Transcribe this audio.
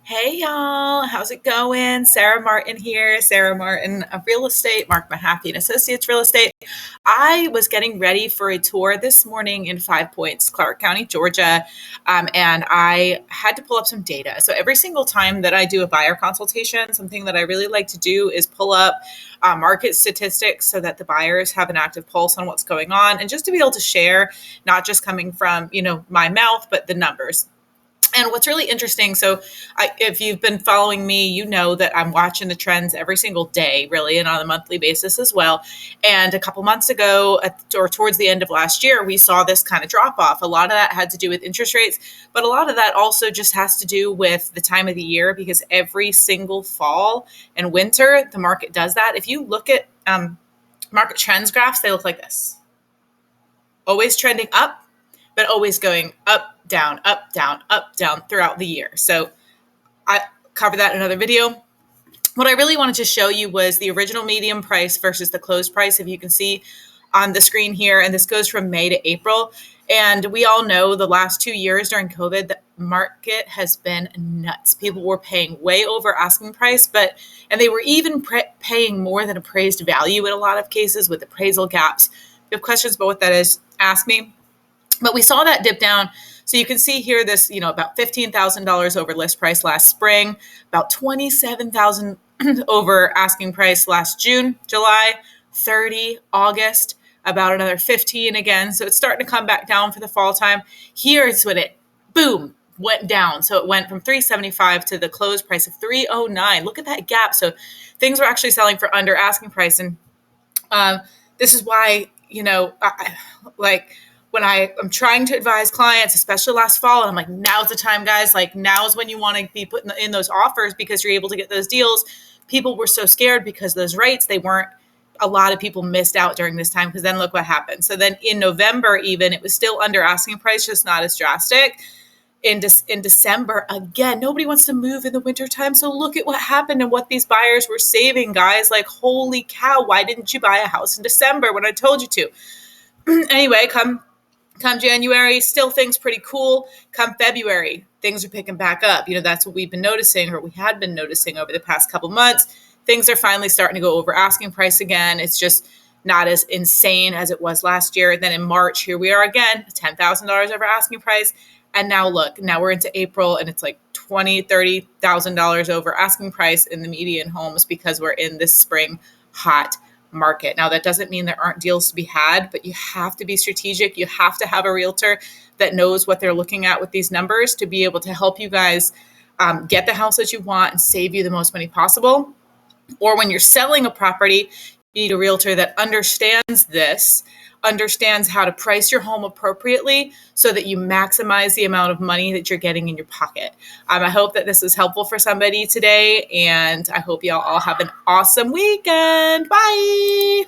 Hey y'all, how's it going? Sarah Martin here. Sarah Martin of Real Estate, Mark Mahaffey and Associates Real Estate. I was getting ready for a tour this morning in Five Points, Clark County, Georgia, and I had to pull up some data. So every single time that I do a buyer consultation, something that I really like to do is pull up market statistics so that the buyers have an active pulse on what's going on, and just to be able to share, not just coming from my mouth, but the numbers. And what's really interesting, if you've been following me, you know that I'm watching the trends every single day, really, and on a monthly basis as well. And a couple months ago, or towards the end of last year, we saw this kind of drop off. A lot of that had to do with interest rates, but a lot of that also just has to do with the time of the year, because every single fall and winter, the market does that. If you look at market trends graphs, they look like this, always trending up, but always going up, down, up, down, up, down throughout the year. So I covered that in another video. What I really wanted to show you was the original median price versus the closed price, if you can see on the screen here. And this goes from May to April. And we all know the last 2 years during COVID, the market has been nuts. People were paying way over asking price, and they were even paying more than appraised value in a lot of cases with appraisal gaps. If you have questions about what that is, ask me. But we saw that dip down. So you can see here this, about $15,000 over list price last spring, about $27,000 over asking price last June, July, 30, August, about another 15 again. So it's starting to come back down for the fall time. Here's when it, boom, went down. So it went from 375 to the closed price of 309. Look at that gap. So things were actually selling for under asking price. And this is why, when I'm trying to advise clients, especially last fall, and I'm like, now's the time, guys. Like, now's when you want to be putting in those offers, because you're able to get those deals. People were so scared because those rates, a lot of people missed out during this time, because then look what happened. So then in November, even, it was still under asking price, just not as drastic. In December, again, nobody wants to move in the wintertime. So look at what happened and what these buyers were saving, guys. Like, holy cow, why didn't you buy a house in December when I told you to? Anyway, come January, still things pretty cool. Come February, things are picking back up. That's what we've been noticing, or we had been noticing over the past couple months. Things are finally starting to go over asking price again. It's just not as insane as it was last year. Then in March, here we are again, $10,000 over asking price. And now look, now we're into April, and it's like $20,000, $30,000 over asking price in the median homes, because we're in this spring hot market. Now, that doesn't mean there aren't deals to be had, but you have to be strategic. You have to have a realtor that knows what they're looking at with these numbers to be able to help you guys get the house that you want and save you the most money possible. Or when you're selling a property, you need a realtor that understands how to price your home appropriately so that you maximize the amount of money that you're getting in your pocket. I hope that this was helpful for somebody today, and I hope y'all all have an awesome weekend. Bye.